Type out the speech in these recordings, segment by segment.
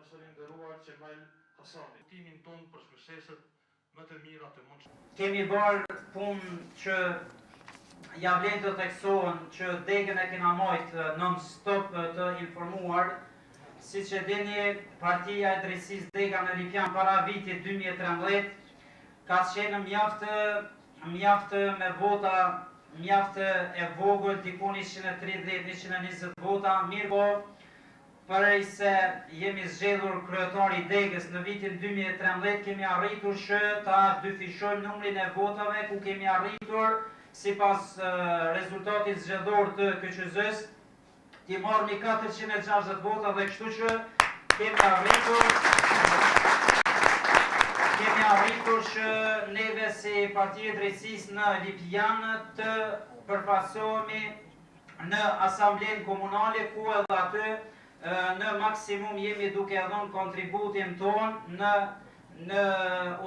profesorin nderuar Qemal Hasani. Timin ton për shkëlqeset më të mira të mundshme. Kemi bërë punë që ja vlen të theksohen që degën e kena majtë non-stop të informuar. Siç e dini, Partia e Drejtësisë Dega në Lipjan para vitit 2013 ka qenë mjaftë me vota, mjaftë e vogël, diku 130-120 vota, mirë po, përrej se jemi zgjedhur kryetari i Degës në vitin 2013, kemi arritur që ta dyfishojmë numrin e votave, ku kemi arritur sipas rezultatit zgjedhor të KQZ-s, ti marrni 460 vota dhe kështu që kemi arritur që neve si Partia e Drejtësisë në Lipjan të përfasohemi në asamblen komunale, ku edhe aty në maksimum jemi duke dhënë kontributin ton në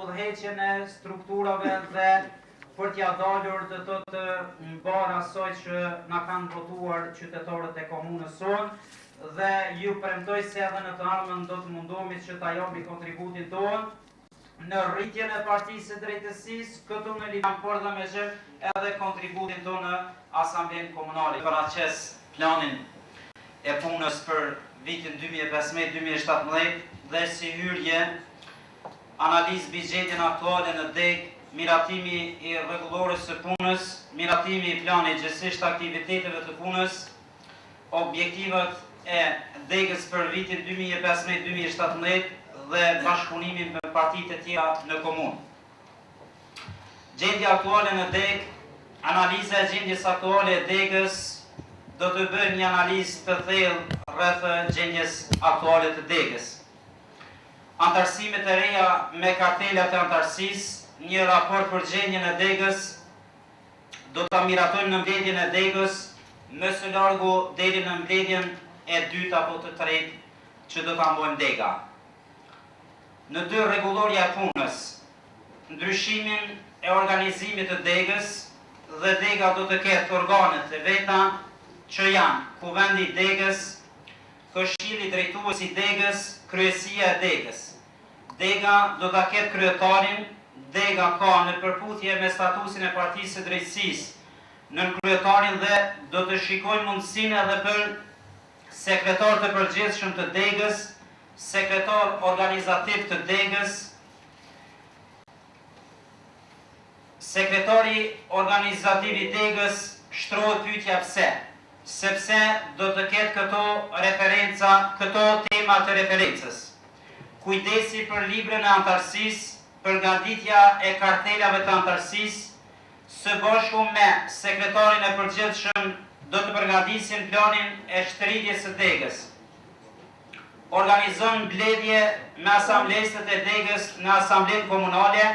udhëheqjen e strukturave dhe për t'ja dalur të mbar asaj që na kanë votuar qytetarët e komunës sonë dhe ju premtoj se edhe në të ardhmen do të mundohemi që ta japim kontributin ton në rritjen e Partisë së Drejtësisë këtu në Lipjan, por dhe me gjë edhe kontributin ton në asamblen komunale. Për aqes planin e punës për vitin 2015-2017 dhe si hyrje analizë bizgjetin aktuale në Degë, miratimi i rregullorës së punës, miratimi i planit gjithësisht aktiviteteve të punës, objektivat e Degës për vitin 2015-2017 dhe bashkëpunimin me partitë e tjera në komunë. Gjendja aktuale në Degë, analiza e gjendjes aktuale e Degës do të bëjmë një analizë të thellë rreth gjendjes aktuale të Degës. Antarësimet e reja me kartelat e antarësisë, një raport për gjendjen e Degës, do ta miratojmë në mbledhjen e Degës, më së largu deri në mbledhjen e dytë apo të tretë që do ta mbojmë Dega. Në dy rregullorja e punës, ndryshimin e organizimit të Degës dhe Dega do të ketë organet e veta që janë Kuvendi i Degës, Këshilli Drejtues i Degës, Kryesia e Degës. Dega do ta ketë kryetarin. Dega ka në përputhje me statusin e Partisë së Drejtësisë nën kryetarin dhe do të shikojmë mundësinë edhe për sekretar të përgjithshëm të Degës, sekretar organizativ të Degës. Sekretari organizativ i Degës shtrohet pyetja pse? Sepse do të ketë këto tema të referencës. Kujdesi për librin e antarësisë, përgatitja e kartelave të antarësisë, së bashku me sekretarin e përgjithshëm do të përgatisin planin e shtrirjes së Degës. Organizon mbledhje me asamblesët e Degës në asamblen komunale,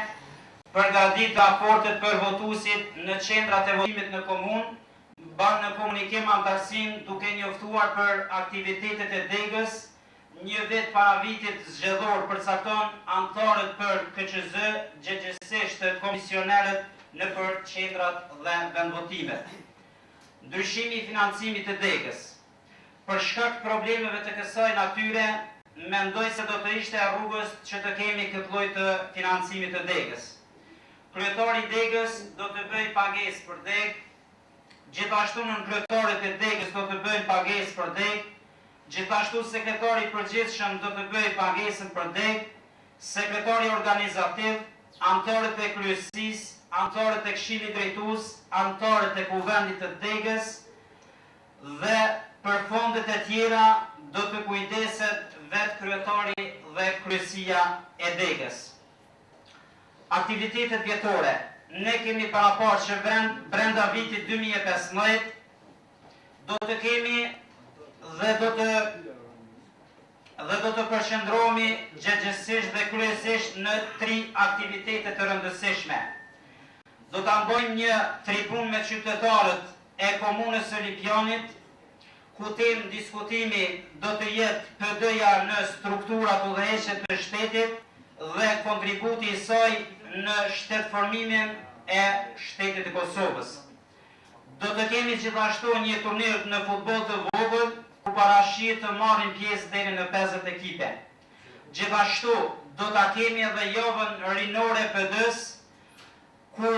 përgatit raportet për votuesit në qendrat e votimit në komunë, ban në komunikim antarësin duke njoftuar për aktivitetet e Degës, një vit para vitit zgjedhor përcakton anëtarët për KQZ, gjithsesi komisionerët në për qendrat dhe vendvotimet. Ndryshimi i financimit të Degës. Për shkak problemeve të kësaj natyre, mendoj se do të ishte e rrugës që të kemi këtë lloj të financimit të Degës. Kryetari i Degës do të bëjë pagesë për Degë, gjithashtu nën kryetarët e Degës do të bëjnë pagesë për Degë, gjithashtu sekretari i përgjithshëm do të bëjë pagesën për Degë, sekretari organizativ, anëtarët e kryesisë, anëtarët e Këshillit Drejtues, anëtarët e Kuvendit të Degës dhe për fondet e tjera do të kujdeset vetë kryetari dhe kryesia e Degës. Aktivitetet vjetore. Ne kemi paraparë që brenda vitit 2015 do të kemi dhe do të përqendrohemi gjithsesi dhe kryesisht në 3 aktivitete të rëndësishme. Do ta mbojmë një tribun me qytetarët e komunës së Lipjanit, ku temë diskutimi do të jetë PD-ja në strukturat udhëheqëse të shtetit dhe kontributi i saj në shtetformimin e shtetit të Kosovës. Do të kemi gjithashtu një turnir në futboll të vogël, ku parashihet të marrin pjesë deri në 50 ekipe. Gjithashtu, do të kemi edhe javën rinore PD-s, ku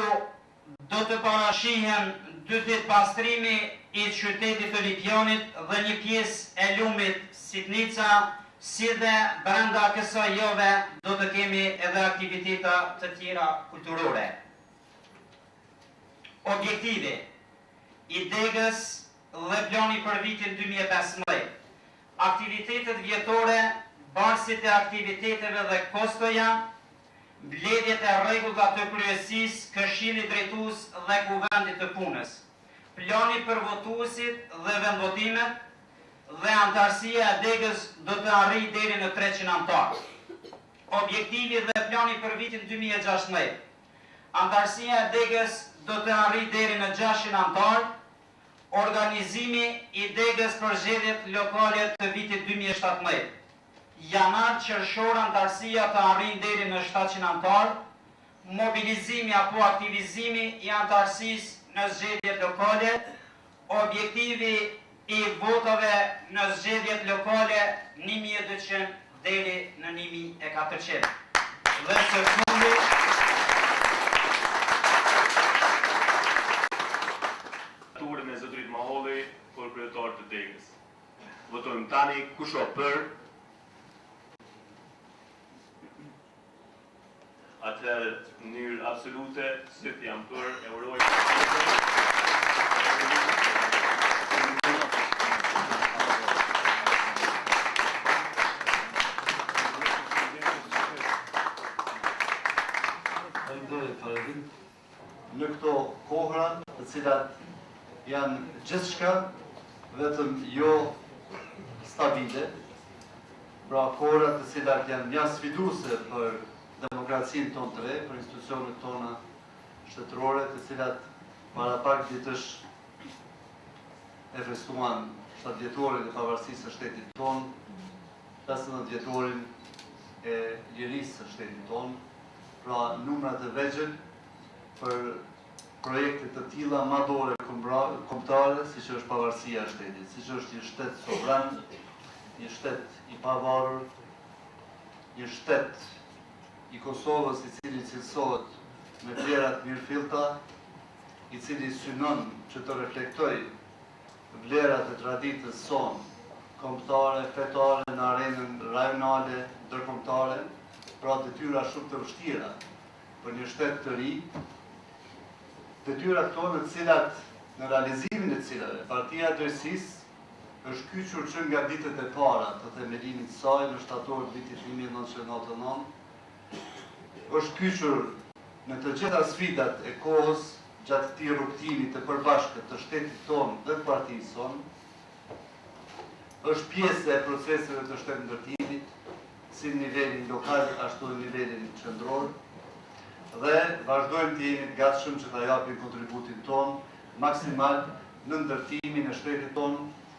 do të parashihen 2 ditë pastrimi i qytetit Olimpionit dhe një pjesë e lumit Sitnica, si dhe brenda kësaj jave do të kemi edhe aktivitete të tjera kulturore. Objektivi i degës dhe plani për vitin 2015. Aktivitetet vjetore, barësit e aktiviteteve dhe kostoja, mbledhjet e rregullat të kryesisë, këshillit drejtues dhe kuvendit të punës, plani për votuesit dhe vendvotimet, dhe antarësia e degës do të arrijë deri në 300 antarë. Objektivi dhe plani për vitin 2016. Antarësia e degës do të arrijë deri në 600 antarë. Organizimi i degës për zgjedhjet lokale të vitit 2017. Janar-qershor antarësia të arrijë deri në 700 antarë. Mobilizimi apo aktivizimi i antarësisë në zgjedhjet lokale. Objektivi i votave në zgjedhjet lokale 1200 deri në 1400. Dhe së fundi, turën e zotërit Maholli për kryetar të degës. Votojmë tani kush o për. Atëherë në mënyrë absolute, sytë jam për, e uroj. Në këto kohra të cilat janë gjithçka vetëm jo stabile, pra kohra të cilat janë mjaft sfiduese për demokracinë tonë të re, për institucionet tona shtetërore, të cilat para pak ditësh e festuan 7-vjetorin e pavarësisë së shtetit tonë, 15-vjetorin e lirisë së shtetit tonë, pra numrat e vegjël për projekte të tilla madhore kombëtare, siç është pavarësia e shtetit, siç është një shtet sovran, një shtet i pavarur, një shtet i Kosovës i cili cilësohet me vlera të mirëfillta, i cili synon që të reflektoj vlerat e traditës sonë, kombëtare, fetare në arenën rajonale, ndërkombëtare, pra detyra shumë të vështira për një shtet të ri, detyra këto në cilat, në realizimin e cilave, Partia e Drejtësisë është kyçur që nga ditët e para të themelimit saj në shtator të vitit 1999, është kyçur në të gjitha sfidat e kohës gjatë këtij rrugtimi të përbashkët të shtetit tonë dhe të partisë sonë, është pjesë e proceseve të shtetëndërtimit, si në nivelin lokal, ashtu në nivelin qendror, dhe vazhdojmë të jemi të gatshëm që ta japim kontributin ton maksimal në ndërtimin e shtetit ton,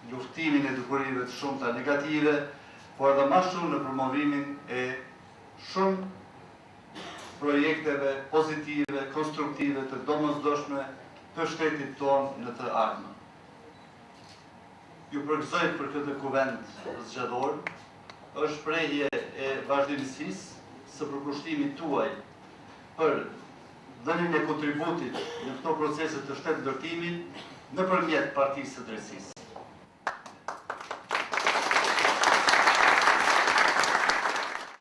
luftimin e dukurive të shumta negative, por edhe më shumë në promovimin e shumë projekteve pozitive, konstruktive, të domosdoshme të shtetit ton në të ardhmen. Ju përgëzoj për këtë kuvent zgjedhor, është shprehje e vazhdimësisë së përkushtimit tuaj për dhënien e kontributit në këto procese të shtetëndërtimit nëpërmjet Partisë së Drejtësisë.